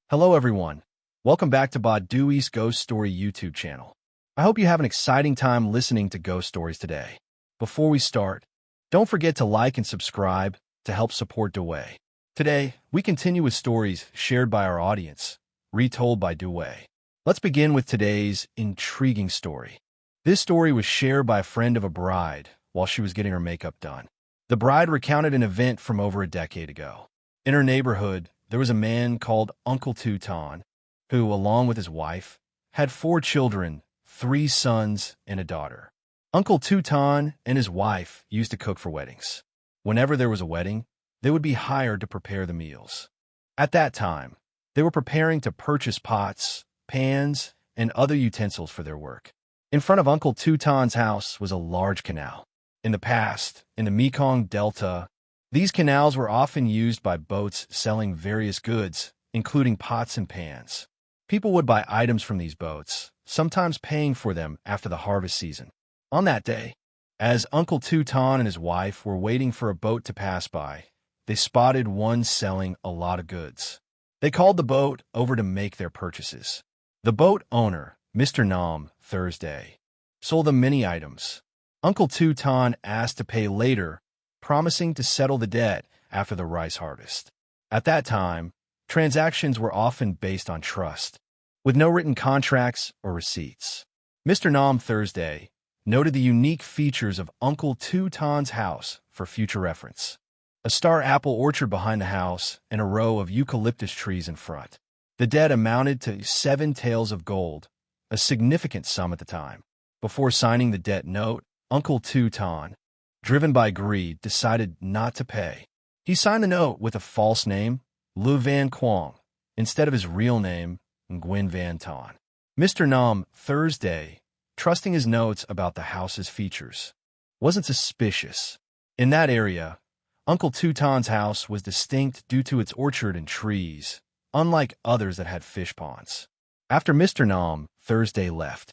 Hello everyone. Welcome back to Dewey's Ghost Story YouTube channel. I hope you have an exciting time listening to ghost stories today. Before we start, don't forget to like and subscribe to help support Dewey. Today, we continue with stories shared by our audience, retold by Dewey. Let's begin with today's intriguing story. This story was shared by a friend of a bride while she was getting her makeup done. The bride recounted an event from over a decade ago. In her neighborhood, there was a man called Uncle Teuton, who, along with his wife, had 4 children, 3 sons and a daughter. Uncle Teuton and his wife used to cook for weddings. Whenever there was a wedding, they would be hired to prepare the meals. At that time, they were preparing to purchase pots, pans, and other utensils for their work. In front of Uncle Teuton's house was a large canal. In the past, in the Mekong Delta, these canals were often used by boats selling various goods, including pots and pans. People would buy items from these boats, sometimes paying for them after the harvest season. On that day, as Uncle Teuton and his wife were waiting for a boat to pass by, they spotted one selling a lot of goods. They called the boat over to make their purchases. The boat owner, Mr. Nam, Thursday, sold them many items. Uncle Teuton asked to pay later, promising to settle the debt after the rice harvest. At that time, transactions were often based on trust, with no written contracts or receipts. Mr. Nam Thursday noted the unique features of Uncle Teuton's house for future reference. A star apple orchard behind the house and a row of eucalyptus trees in front. The debt amounted to 7 taels of gold, a significant sum at the time. Before signing the debt note, Uncle Teuton, driven by greed, decided not to pay. He signed the note with a false name, Lu Van Quang, instead of his real name, Nguyen Van Ton. Mr. Nam, Thursday, trusting his notes about the house's features, wasn't suspicious. In that area, Uncle Teuton's house was distinct due to its orchard and trees, unlike others that had fish ponds. After Mr. Nam, Thursday, left,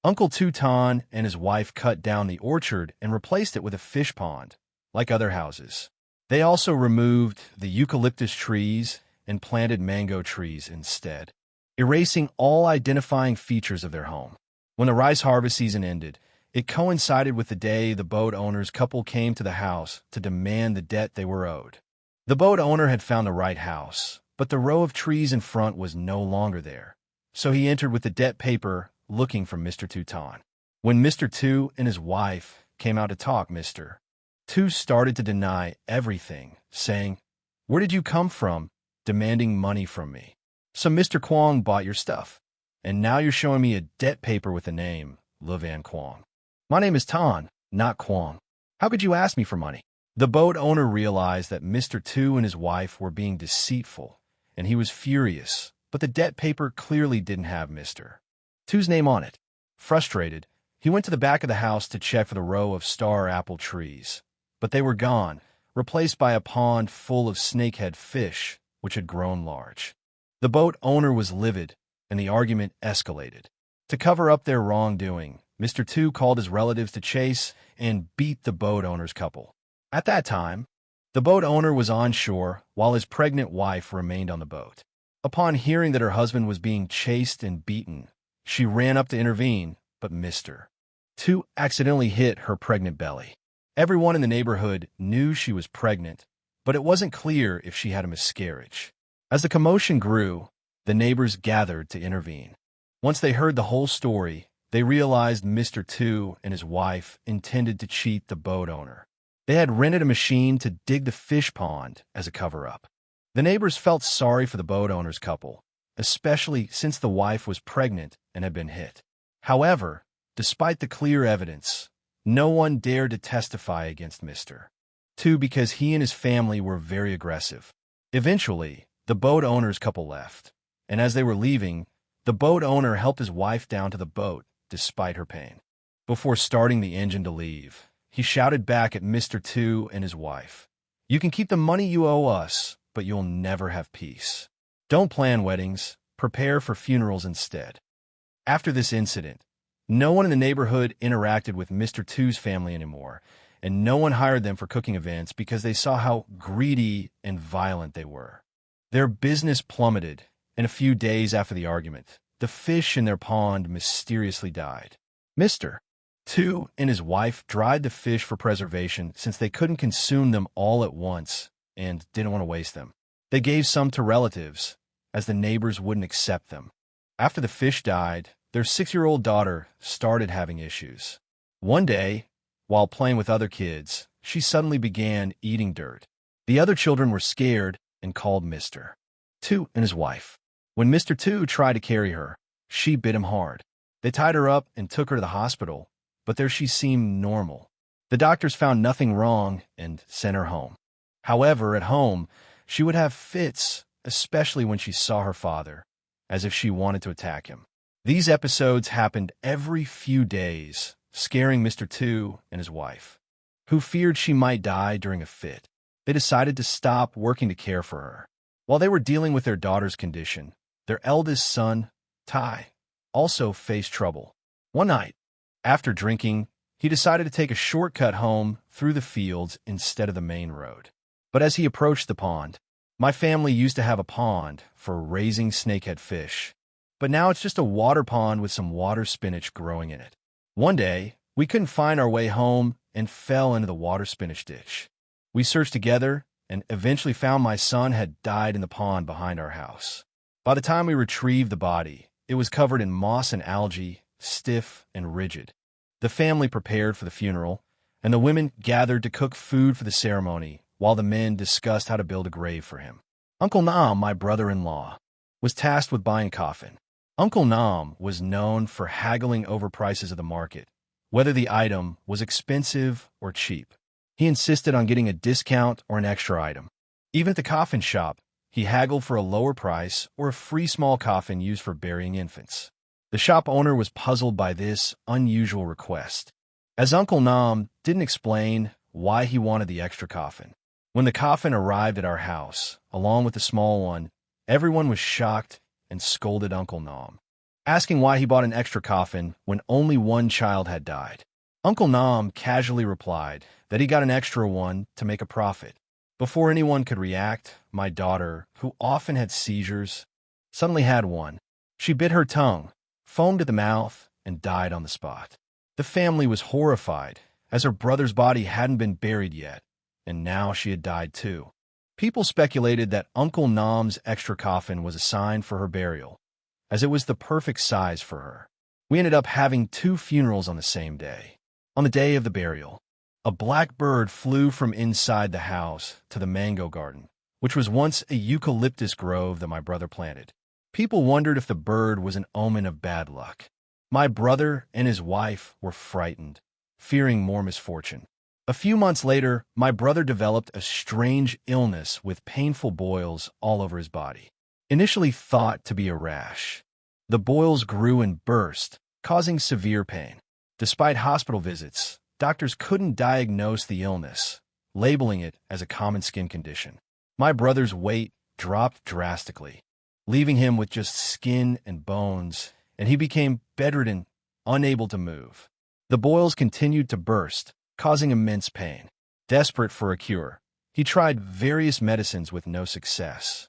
Uncle Teuton and his wife cut down the orchard and replaced it with a fish pond, like other houses. They also removed the eucalyptus trees and planted mango trees instead, erasing all identifying features of their home. When the rice harvest season ended, it coincided with the day the boat owner's couple came to the house to demand the debt they were owed. The boat owner had found the right house, but the row of trees in front was no longer there, so he entered with the debt paper looking for Mr. Teuton. When Mr. Tu and his wife came out to talk, Mr. Tu started to deny everything, saying, "Where did you come from, demanding money from me? So Mr. Quang bought your stuff, and now you're showing me a debt paper with the name, Le Van Quang. My name is Tan, not Quang. How could you ask me for money?" The boat owner realized that Mr. Tu and his wife were being deceitful, and he was furious, but the debt paper clearly didn't have Mr. Tu's name on it. Frustrated, he went to the back of the house to check for the row of star apple trees, but they were gone, replaced by a pond full of snakehead fish, which had grown large. The boat owner was livid, and the argument escalated. To cover up their wrongdoing, Mr. Tu called his relatives to chase and beat the boat owner's couple. At that time, the boat owner was on shore while his pregnant wife remained on the boat. Upon hearing that her husband was being chased and beaten, she ran up to intervene, but Mr. Tu accidentally hit her pregnant belly. Everyone in the neighborhood knew she was pregnant, but it wasn't clear if she had a miscarriage. As the commotion grew, the neighbors gathered to intervene. Once they heard the whole story, they realized Mr. Tu and his wife intended to cheat the boat owner. They had rented a machine to dig the fish pond as a cover-up. The neighbors felt sorry for the boat owner's couple, especially since the wife was pregnant and had been hit. However, despite the clear evidence, no one dared to testify against Mr. Tu because he and his family were very aggressive. Eventually, the boat owner's couple left, and as they were leaving, the boat owner helped his wife down to the boat despite her pain. Before starting the engine to leave, he shouted back at Mr. Tu and his wife, "You can keep the money you owe us, but you'll never have peace. Don't plan weddings, prepare for funerals instead." After this incident, no one in the neighborhood interacted with Mr. Tu's family anymore, and no one hired them for cooking events because they saw how greedy and violent they were. Their business plummeted, and a few days after the argument, the fish in their pond mysteriously died. Mr. Two and his wife dried the fish for preservation since they couldn't consume them all at once and didn't want to waste them. They gave some to relatives, as the neighbors wouldn't accept them. After the fish died, their 6-year-old daughter started having issues. One day, while playing with other kids, she suddenly began eating dirt. The other children were scared and called Mr. Two and his wife. When Mr. Two tried to carry her, she bit him hard. They tied her up and took her to the hospital, but there she seemed normal. The doctors found nothing wrong and sent her home. However, at home, she would have fits, especially when she saw her father, as if she wanted to attack him. These episodes happened every few days, scaring Mr. Two and his wife, who feared she might die during a fit. They decided to stop working to care for her. While they were dealing with their daughter's condition, their eldest son, Ty, also faced trouble. One night, after drinking, he decided to take a shortcut home through the fields instead of the main road. But as he approached the pond, my family used to have a pond for raising snakehead fish, but now it's just a water pond with some water spinach growing in it. One day, we couldn't find our way home and fell into the water spinach ditch. We searched together and eventually found my son had died in the pond behind our house. By the time we retrieved the body, it was covered in moss and algae, stiff and rigid. The family prepared for the funeral, and the women gathered to cook food for the ceremony, while the men discussed how to build a grave for him. Uncle Nam, my brother-in-law, was tasked with buying a coffin. Uncle Nam was known for haggling over prices of the market, whether the item was expensive or cheap. He insisted on getting a discount or an extra item. Even at the coffin shop, he haggled for a lower price or a free small coffin used for burying infants. The shop owner was puzzled by this unusual request, as Uncle Nam didn't explain why he wanted the extra coffin. When the coffin arrived at our house, along with the small one, everyone was shocked and scolded Uncle Nam, asking why he bought an extra coffin when only one child had died. Uncle Nam casually replied that he got an extra one to make a profit. Before anyone could react, my daughter, who often had seizures, suddenly had one. She bit her tongue, foamed at the mouth, and died on the spot. The family was horrified, as her brother's body hadn't been buried yet, and now she had died too. People speculated that Uncle Nam's extra coffin was a sign for her burial, as it was the perfect size for her. We ended up having 2 funerals on the same day. On the day of the burial, a black bird flew from inside the house to the mango garden, which was once a eucalyptus grove that my brother planted. People wondered if the bird was an omen of bad luck. My brother and his wife were frightened, fearing more misfortune. A few months later, my brother developed a strange illness with painful boils all over his body. Initially thought to be a rash, the boils grew and burst, causing severe pain. Despite hospital visits, doctors couldn't diagnose the illness, labeling it as a common skin condition. My brother's weight dropped drastically, leaving him with just skin and bones, and he became bedridden, unable to move. The boils continued to burst, causing immense pain. Desperate for a cure, he tried various medicines with no success.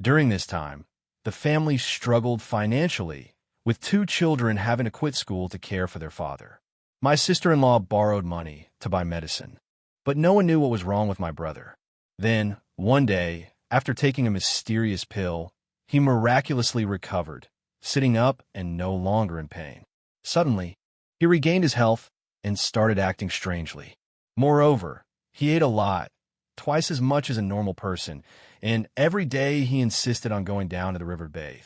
During this time, the family struggled financially, with 2 children having to quit school to care for their father. My sister-in-law borrowed money to buy medicine, but no one knew what was wrong with my brother. Then, one day, after taking a mysterious pill, he miraculously recovered, sitting up and no longer in pain. Suddenly, he regained his health and started acting strangely. Moreover, he ate a lot, twice as much as a normal person, and every day he insisted on going down to the river to bathe.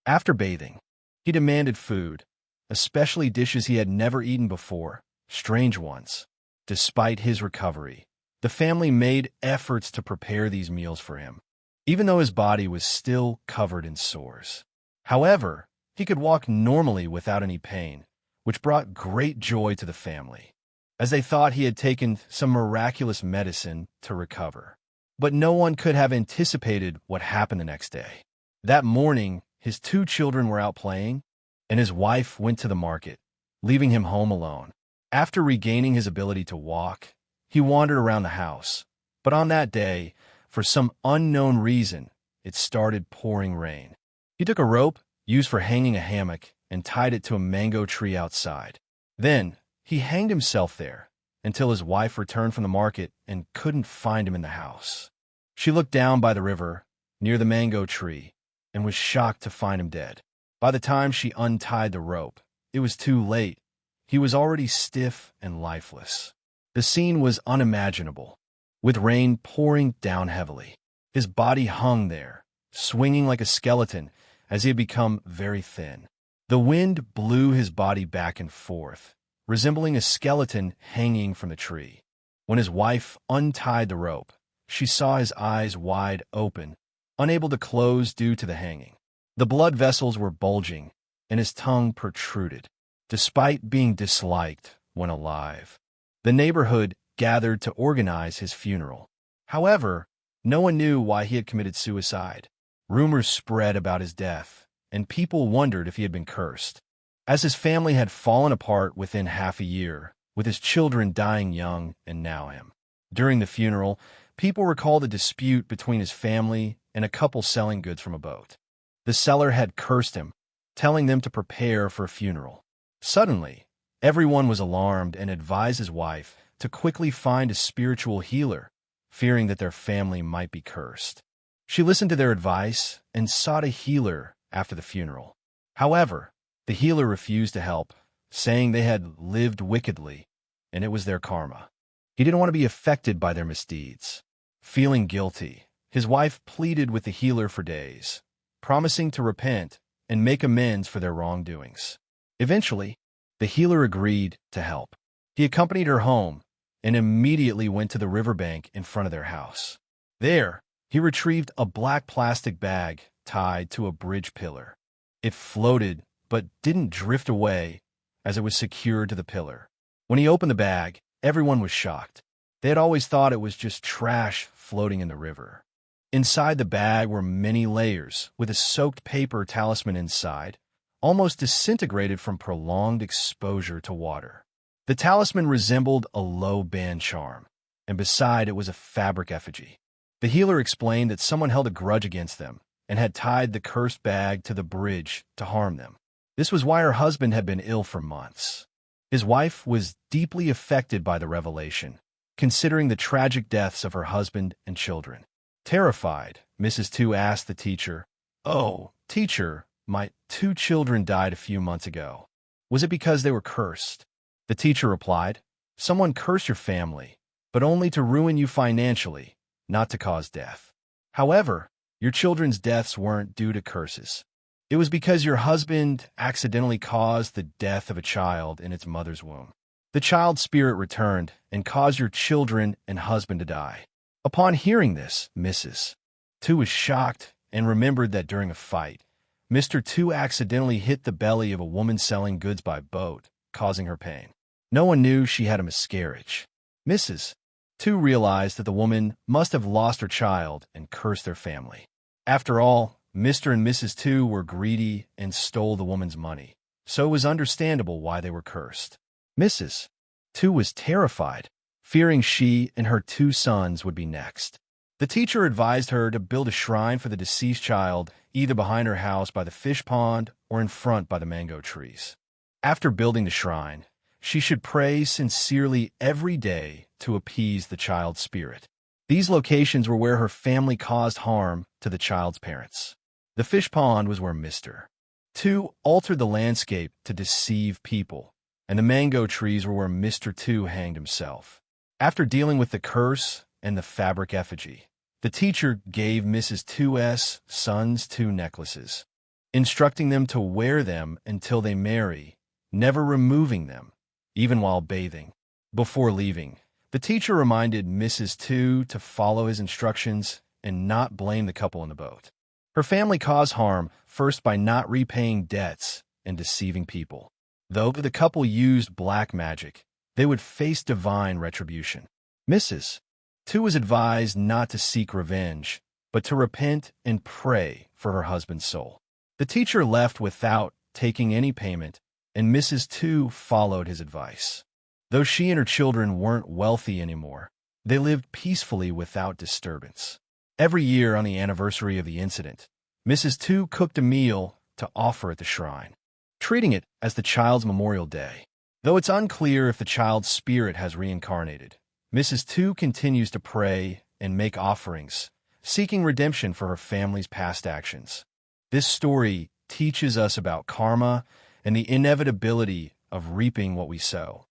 After bathing, he demanded food, especially dishes he had never eaten before, strange ones. Despite his recovery, the family made efforts to prepare these meals for him, even though his body was still covered in sores. However, he could walk normally without any pain, which brought great joy to the family, as they thought he had taken some miraculous medicine to recover. But no one could have anticipated what happened the next day. That morning, his 2 children were out playing, and his wife went to the market, leaving him home alone. After regaining his ability to walk, he wandered around the house. But on that day, for some unknown reason, it started pouring rain. He took a rope used for hanging a hammock and tied it to a mango tree outside. Then, he hanged himself there until his wife returned from the market and couldn't find him in the house. She looked down by the river, near the mango tree, and was shocked to find him dead. By the time she untied the rope, it was too late. He was already stiff and lifeless. The scene was unimaginable, with rain pouring down heavily. His body hung there, swinging like a skeleton as he had become very thin. The wind blew his body back and forth, resembling a skeleton hanging from the tree. When his wife untied the rope, she saw his eyes wide open, unable to close due to the hanging. The blood vessels were bulging, and his tongue protruded. Despite being disliked when alive, the neighborhood gathered to organize his funeral. However, no one knew why he had committed suicide. Rumors spread about his death, and people wondered if he had been cursed. As his family had fallen apart within half a year, with his children dying young and now him. During the funeral, people recalled a dispute between his family and a couple selling goods from a boat. The seller had cursed him, telling them to prepare for a funeral. Suddenly, everyone was alarmed and advised his wife to quickly find a spiritual healer, fearing that their family might be cursed. She listened to their advice and sought a healer after the funeral. However, the healer refused to help, saying they had lived wickedly, and it was their karma. He didn't want to be affected by their misdeeds. Feeling guilty, his wife pleaded with the healer for days, promising to repent and make amends for their wrongdoings. Eventually, the healer agreed to help. He accompanied her home and immediately went to the riverbank in front of their house. There, he retrieved a black plastic bag tied to a bridge pillar. It floated but didn't drift away as it was secured to the pillar. When he opened the bag, everyone was shocked. They had always thought it was just trash floating in the river. Inside the bag were many layers, with a soaked paper talisman inside, almost disintegrated from prolonged exposure to water. The talisman resembled a low band charm, and beside it was a fabric effigy. The healer explained that someone held a grudge against them and had tied the cursed bag to the bridge to harm them. This was why her husband had been ill for months. His wife was deeply affected by the revelation, considering the tragic deaths of her husband and children. Terrified, Mrs. Tu asked the teacher, "Oh, teacher, my 2 children died a few months ago. Was it because they were cursed?" The teacher replied, "Someone cursed your family, but only to ruin you financially, not to cause death. However, your children's deaths weren't due to curses. It was because your husband accidentally caused the death of a child in its mother's womb. The child's spirit returned and caused your children and husband to die." Upon hearing this, Mrs. Tu was shocked and remembered that during a fight, Mr. Tu accidentally hit the belly of a woman selling goods by boat, causing her pain. No one knew she had a miscarriage. Mrs. Tu realized that the woman must have lost her child and cursed their family. After all, Mr. and Mrs. Tu were greedy and stole the woman's money, so it was understandable why they were cursed. Mrs. Tu was terrified, fearing she and her 2 sons would be next. The teacher advised her to build a shrine for the deceased child either behind her house by the fish pond or in front by the mango trees. After building the shrine, she should pray sincerely every day to appease the child's spirit. These locations were where her family caused harm to the child's parents. The fish pond was where Mr. Tu altered the landscape to deceive people, and the mango trees were where Mr. Tu hanged himself. After dealing with the curse and the fabric effigy, the teacher gave Mrs. Tu's sons 2 necklaces, instructing them to wear them until they marry, never removing them, even while bathing. Before leaving, the teacher reminded Mrs. Tu to follow his instructions and not blame the couple in the boat. Her family caused harm first by not repaying debts and deceiving people. Though the couple used black magic, they would face divine retribution. Mrs. Tu was advised not to seek revenge, but to repent and pray for her husband's soul. The teacher left without taking any payment, and Mrs. Tu followed his advice. Though she and her children weren't wealthy anymore, they lived peacefully without disturbance. Every year on the anniversary of the incident, Mrs. Tu cooked a meal to offer at the shrine, treating it as the child's memorial day. Though it's unclear if the child's spirit has reincarnated, Mrs. Tu continues to pray and make offerings, seeking redemption for her family's past actions. This story teaches us about karma and the inevitability of reaping what we sow.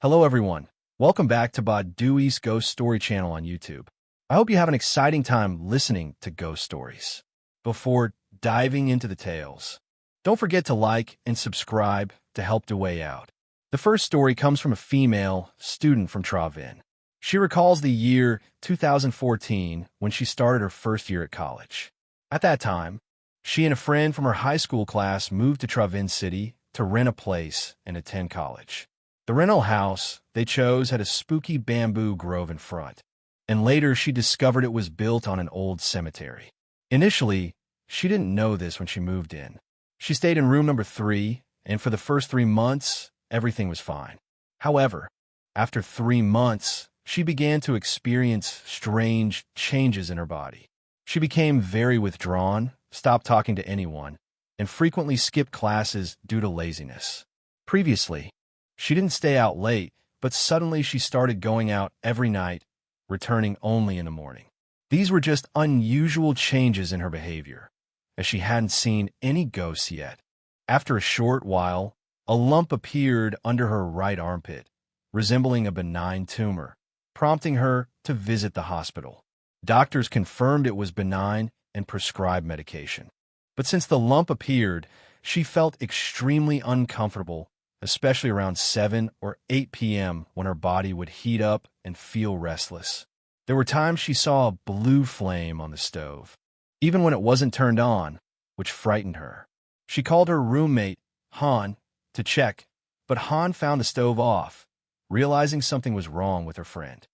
Hello everyone, welcome back to Dewey's Ghost Story channel on YouTube. I hope you have an exciting time listening to ghost stories. Before diving into the tales, don't forget to like and subscribe to help Dewey out. The first story comes from a female student from Travin. She recalls the year 2014 when she started her first year at college. At that time, she and a friend from her high school class moved to Travin City to rent a place and attend college. The rental house they chose had a spooky bamboo grove in front, and later she discovered it was built on an old cemetery. Initially, she didn't know this when she moved in. She stayed in room number 3, and for the first 3 months, everything was fine. However, after 3 months, she began to experience strange changes in her body. She became very withdrawn, stopped talking to anyone, and frequently skipped classes due to laziness. Previously, she didn't stay out late, but suddenly she started going out every night, returning only in the morning. These were just unusual changes in her behavior, as she hadn't seen any ghosts yet. After a short while, a lump appeared under her right armpit, resembling a benign tumor, prompting her to visit the hospital. Doctors confirmed it was benign and prescribed medication. But since the lump appeared, she felt extremely uncomfortable, especially around 7 or 8 p.m. when her body would heat up and feel restless. There were times she saw a blue flame on the stove, even when it wasn't turned on, which frightened her. She called her roommate, Han, to check, but Han found the stove off, realizing something was wrong with her friend.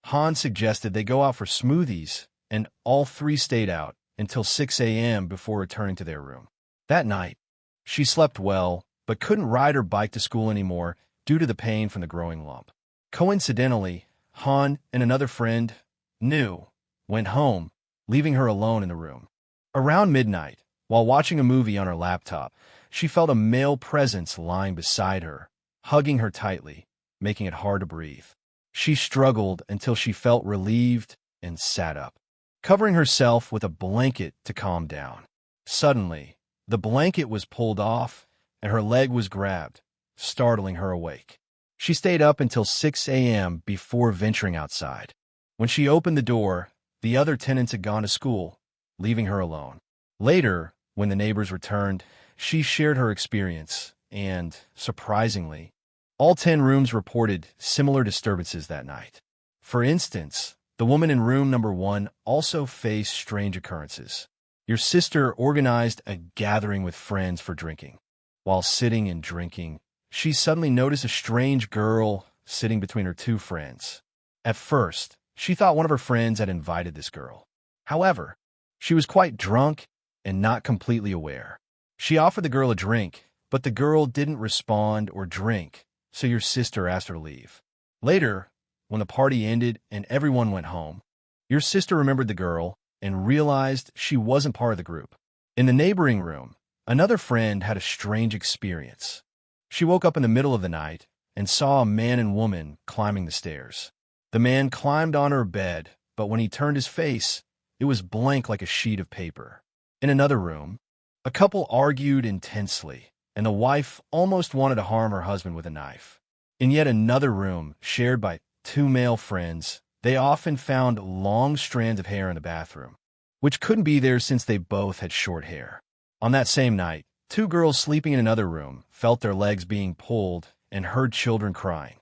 Han suggested they go out for smoothies, and all 3 stayed out until 6 a.m. before returning to their room. That night, she slept well, but couldn't ride her bike to school anymore due to the pain from the growing lump. Coincidentally, Han and another friend, Nu, went home, leaving her alone in the room. Around midnight, while watching a movie on her laptop, she felt a male presence lying beside her, hugging her tightly, making it hard to breathe. She struggled until she felt relieved and sat up, covering herself with a blanket to calm down. Suddenly, the blanket was pulled off and her leg was grabbed, startling her awake. She stayed up until 6 a.m. before venturing outside. When she opened the door, the other tenants had gone to school, leaving her alone. Later, when the neighbors returned, she shared her experience, and, surprisingly, all 10 rooms reported similar disturbances that night. For instance, the woman in room number 1 also faced strange occurrences. Your sister organized a gathering with friends for drinking. While sitting and drinking, she suddenly noticed a strange girl sitting between her 2 friends. At first, she thought one of her friends had invited this girl. However, she was quite drunk and not completely aware. She offered the girl a drink, but the girl didn't respond or drink, so your sister asked her to leave. Later, when the party ended and everyone went home, your sister remembered the girl and realized she wasn't part of the group. In the neighboring room, another friend had a strange experience. She woke up in the middle of the night and saw a man and woman climbing the stairs. The man climbed on her bed, but when he turned his face, it was blank like a sheet of paper. In another room, a couple argued intensely, and the wife almost wanted to harm her husband with a knife. In yet another room, shared by 2 male friends, they often found long strands of hair in the bathroom, which couldn't be there since they both had short hair. On that same night, 2 girls sleeping in another room felt their legs being pulled and heard children crying.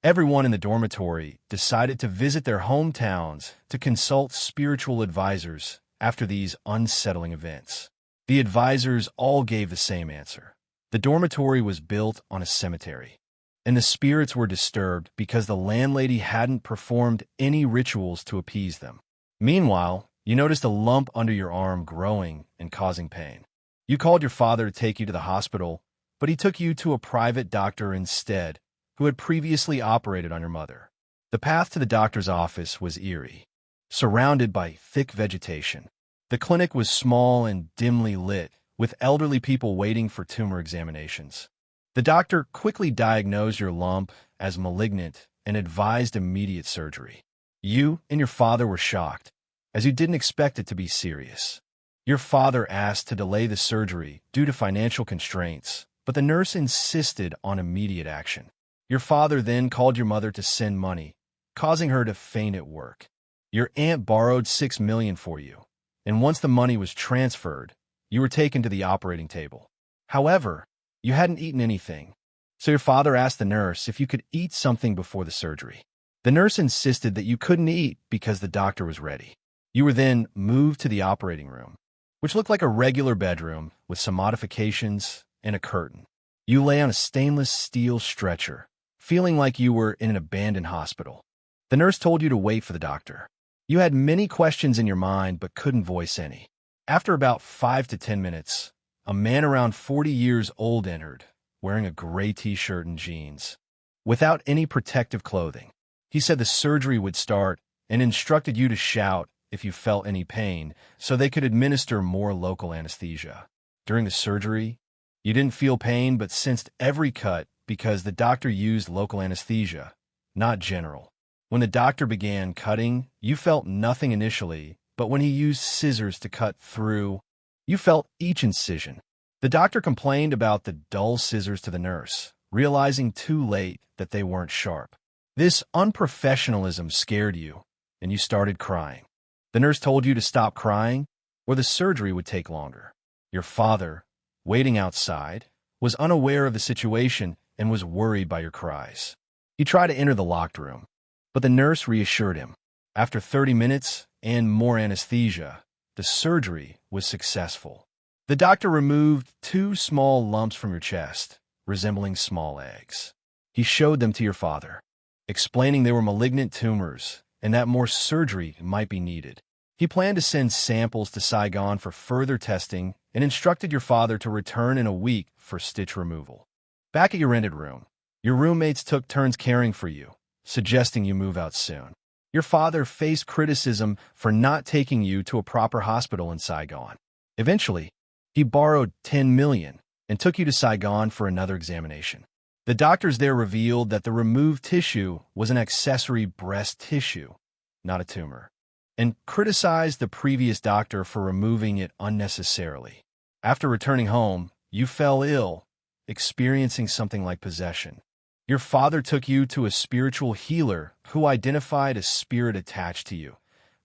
Everyone in the dormitory decided to visit their hometowns to consult spiritual advisors after these unsettling events. The advisors all gave the same answer. The dormitory was built on a cemetery, and the spirits were disturbed because the landlady hadn't performed any rituals to appease them. Meanwhile, you noticed a lump under your arm growing and causing pain. You called your father to take you to the hospital, but he took you to a private doctor instead, who had previously operated on your mother. The path to the doctor's office was eerie, surrounded by thick vegetation. The clinic was small and dimly lit, with elderly people waiting for tumor examinations. The doctor quickly diagnosed your lump as malignant and advised immediate surgery. You and your father were shocked, as you didn't expect it to be serious. Your father asked to delay the surgery due to financial constraints, but the nurse insisted on immediate action. Your father then called your mother to send money, causing her to faint at work. Your aunt borrowed $6 million for you, and once the money was transferred, you were taken to the operating table. However, you hadn't eaten anything, so your father asked the nurse if you could eat something before the surgery. The nurse insisted that you couldn't eat because the doctor was ready. You were then moved to the operating room, which looked like a regular bedroom with some modifications and a curtain. You lay on a stainless steel stretcher, feeling like you were in an abandoned hospital. The nurse told you to wait for the doctor. You had many questions in your mind but couldn't voice any. After about 5 to 10 minutes, a man around 40 years old entered, wearing a gray t-shirt and jeans, without any protective clothing. He said the surgery would start and instructed you to shout if you felt any pain so they could administer more local anesthesia. During the surgery, you didn't feel pain but sensed every cut because the doctor used local anesthesia, not general. When the doctor began cutting, you felt nothing initially, but when he used scissors to cut through, you felt each incision. The doctor complained about the dull scissors to the nurse, realizing too late that they weren't sharp. This unprofessionalism scared you, and you started crying. The nurse told you to stop crying, or the surgery would take longer. Your father, waiting outside, was unaware of the situation and was worried by your cries. He tried to enter the locked room, but the nurse reassured him. After 30 minutes and more anesthesia, the surgery was successful. The doctor removed 2 small lumps from your chest, resembling small eggs. He showed them to your father, explaining they were malignant tumors and that more surgery might be needed. He planned to send samples to Saigon for further testing and instructed your father to return in a week for stitch removal. Back at your rented room, your roommates took turns caring for you, suggesting you move out soon. Your father faced criticism for not taking you to a proper hospital in Saigon. Eventually, he borrowed $10 million and took you to Saigon for another examination. The doctors there revealed that the removed tissue was an accessory breast tissue, not a tumor, and criticized the previous doctor for removing it unnecessarily. After returning home, you fell ill, experiencing something like possession. Your father took you to a spiritual healer who identified a spirit attached to you,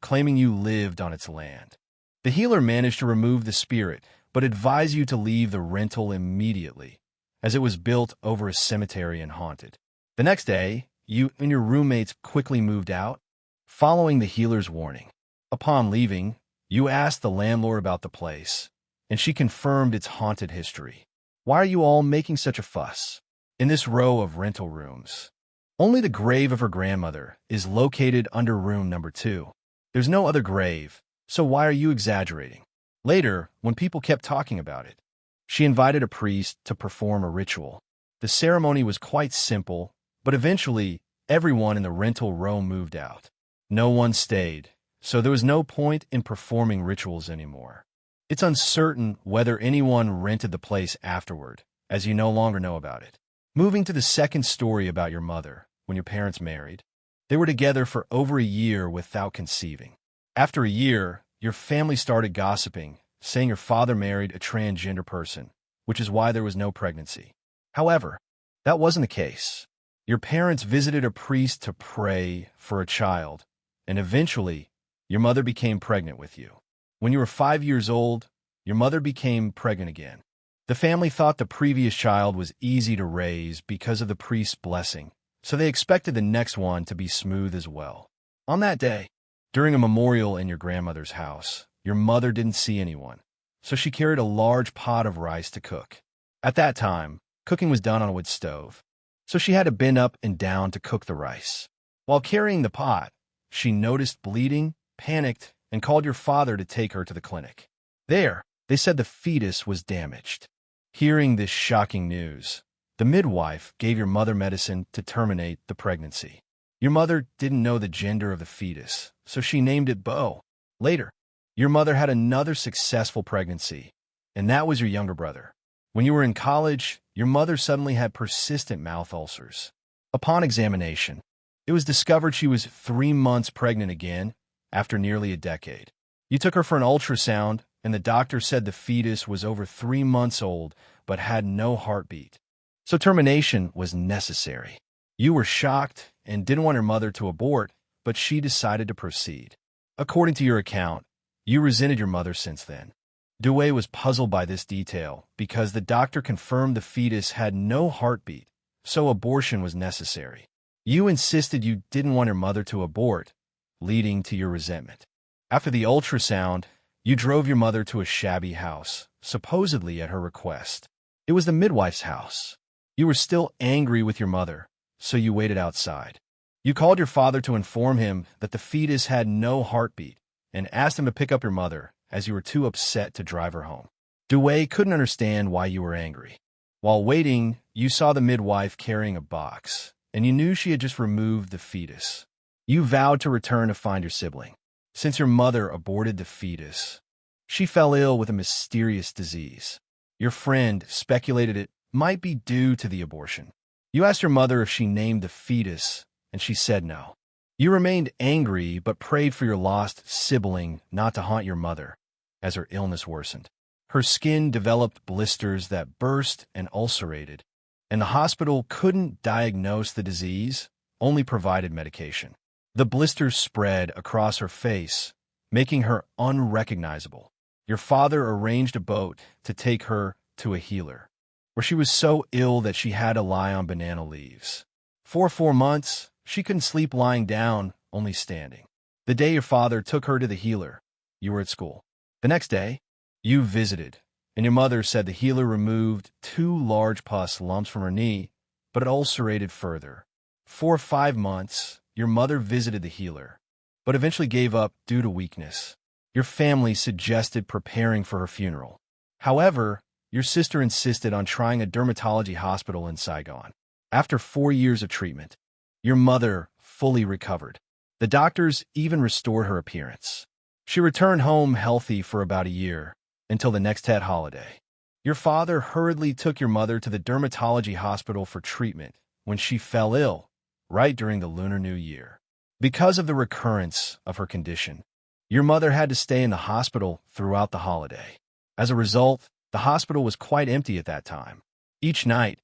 claiming you lived on its land. The healer managed to remove the spirit, but advised you to leave the rental immediately, as it was built over a cemetery and haunted. The next day, you and your roommates quickly moved out, following the healer's warning. Upon leaving, you asked the landlord about the place, and she confirmed its haunted history. Why are you all making such a fuss? In this row of rental rooms, only the grave of her grandmother is located under room number 2. There's no other grave, so why are you exaggerating? Later, when people kept talking about it, she invited a priest to perform a ritual. The ceremony was quite simple, but eventually, everyone in the rental row moved out. No one stayed, so there was no point in performing rituals anymore. It's uncertain whether anyone rented the place afterward, as you no longer know about it. Moving to the second story about your mother, when your parents married, they were together for over a year without conceiving. After a year, your family started gossiping, saying your father married a transgender person, which is why there was no pregnancy. However, that wasn't the case. Your parents visited a priest to pray for a child, and eventually, your mother became pregnant with you. When you were 5 years old, your mother became pregnant again. The family thought the previous child was easy to raise because of the priest's blessing, so they expected the next one to be smooth as well. On that day, during a memorial in your grandmother's house, your mother didn't see anyone, so she carried a large pot of rice to cook. At that time, cooking was done on a wood stove, so she had to bend up and down to cook the rice. While carrying the pot, she noticed bleeding, panicked, and called your father to take her to the clinic. There, they said the fetus was damaged. Hearing this shocking news, the midwife gave your mother medicine to terminate the pregnancy. Your mother didn't know the gender of the fetus, so she named it Bo. Later, Your mother had another successful pregnancy, and that was your younger brother. When you were in college, your mother suddenly had persistent mouth ulcers. Upon examination, it was discovered she was 3 months pregnant again after nearly a decade. You took her for an ultrasound, and the doctor said the fetus was over 3 months old but had no heartbeat. So termination was necessary. You were shocked and didn't want your mother to abort, but she decided to proceed. According to your account, you resented your mother since then. Duy was puzzled by this detail because the doctor confirmed the fetus had no heartbeat, so abortion was necessary. You insisted you didn't want your mother to abort, leading to your resentment. After the ultrasound, you drove your mother to a shabby house, supposedly at her request. It was the midwife's house. You were still angry with your mother, so you waited outside. You called your father to inform him that the fetus had no heartbeat and asked him to pick up your mother as you were too upset to drive her home. Duy couldn't understand why you were angry. While waiting, you saw the midwife carrying a box, and you knew she had just removed the fetus. You vowed to return to find your sibling. Since your mother aborted the fetus, she fell ill with a mysterious disease. Your friend speculated it might be due to the abortion. You asked your mother if she named the fetus, and she said no. You remained angry but prayed for your lost sibling not to haunt your mother as her illness worsened. Her skin developed blisters that burst and ulcerated, and the hospital couldn't diagnose the disease, only provided medication. The blisters spread across her face, making her unrecognizable. Your father arranged a boat to take her to a healer, where she was so ill that she had to lie on banana leaves. For 4 months, she couldn't sleep lying down, only standing. The day your father took her to the healer, you were at school. The next day, you visited, and your mother said the healer removed 2 large pus lumps from her knee, but it ulcerated further. For 5 months, your mother visited the healer, but eventually gave up due to weakness. Your family suggested preparing for her funeral. However, your sister insisted on trying a dermatology hospital in Saigon. After 4 years of treatment, your mother fully recovered. The doctors even restored her appearance. She returned home healthy for about a year, until the next Tet holiday. Your father hurriedly took your mother to the dermatology hospital for treatment when she fell ill, right during the Lunar New Year. Because of the recurrence of her condition, your mother had to stay in the hospital throughout the holiday. As a result, the hospital was quite empty at that time. Each night,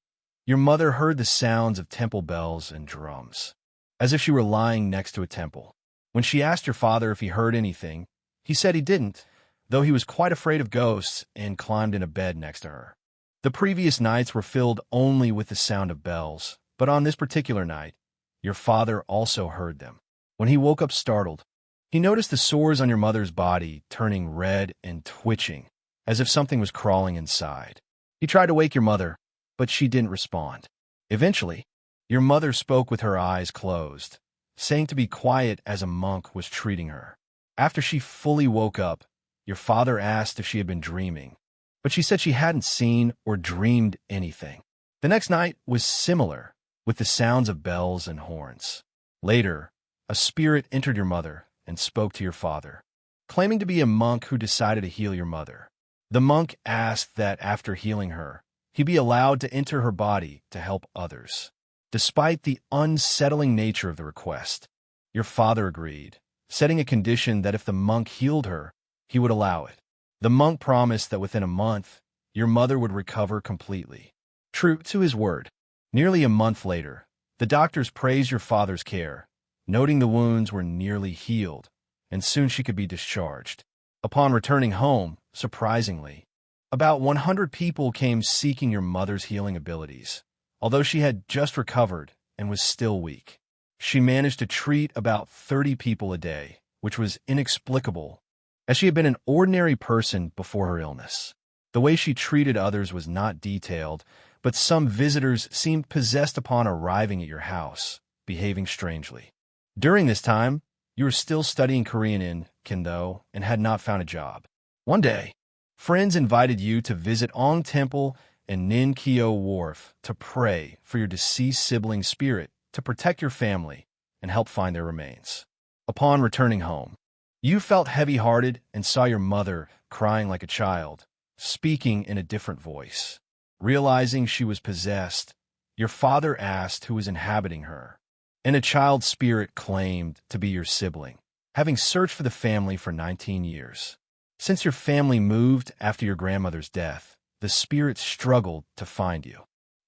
your mother heard the sounds of temple bells and drums, as if she were lying next to a temple. When she asked your father if he heard anything, he said he didn't, though he was quite afraid of ghosts and climbed in a bed next to her. The previous nights were filled only with the sound of bells, but on this particular night, your father also heard them. When he woke up startled, he noticed the sores on your mother's body turning red and twitching, as if something was crawling inside. He tried to wake your mother, but she didn't respond. Eventually, your mother spoke with her eyes closed, saying to be quiet as a monk was treating her. After she fully woke up, your father asked if she had been dreaming, but she said she hadn't seen or dreamed anything. The next night was similar, with the sounds of bells and horns. Later, a spirit entered your mother and spoke to your father, claiming to be a monk who decided to heal your mother. The monk asked that after healing her, he be allowed to enter her body to help others. Despite the unsettling nature of the request, your father agreed, setting a condition that if the monk healed her, he would allow it. The monk promised that within a month, your mother would recover completely. True to his word, nearly a month later, the doctors praised your father's care, noting the wounds were nearly healed, and soon she could be discharged. Upon returning home, surprisingly, about 100 people came seeking your mother's healing abilities, although she had just recovered and was still weak. She managed to treat about 30 people a day, which was inexplicable, as she had been an ordinary person before her illness. The way she treated others was not detailed, but some visitors seemed possessed upon arriving at your house, behaving strangely. During this time, you were still studying Korean in Kendo and had not found a job. One day, friends invited you to visit Ong Temple and Nin Kyo Wharf to pray for your deceased sibling's spirit to protect your family and help find their remains. Upon returning home, You felt heavy-hearted and saw your mother crying like a child, speaking in a different voice. Realizing she was possessed, your father asked who was inhabiting her, and a child spirit claimed to be your sibling, having searched for the family for 19 years. Since your family moved after your grandmother's death, the spirit struggled to find you.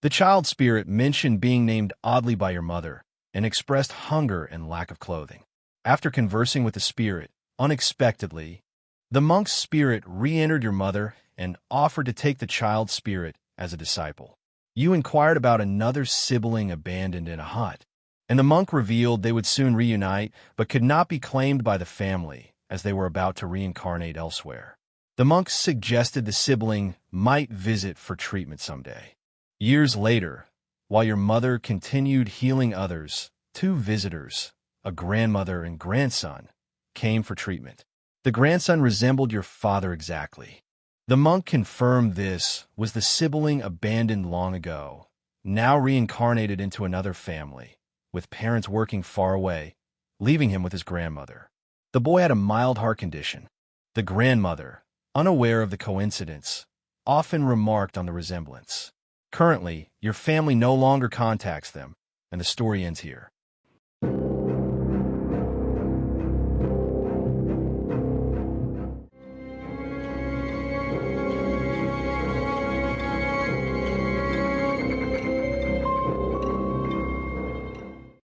The child spirit mentioned being named oddly by your mother and expressed hunger and lack of clothing. After conversing with the spirit, unexpectedly, the monk's spirit re-entered your mother and offered to take the child spirit as a disciple. You inquired about another sibling abandoned in a hut, and the monk revealed they would soon reunite but could not be claimed by the family as they were about to reincarnate elsewhere. The monk suggested the sibling might visit for treatment someday. Years later, while your mother continued healing others, two visitors, a grandmother and grandson, came for treatment. The grandson resembled your father exactly. The monk confirmed this was the sibling abandoned long ago, now reincarnated into another family, with parents working far away, leaving him with his grandmother. The boy had a mild heart condition. The grandmother, unaware of the coincidence, often remarked on the resemblance. Currently, your family no longer contacts them, and the story ends here.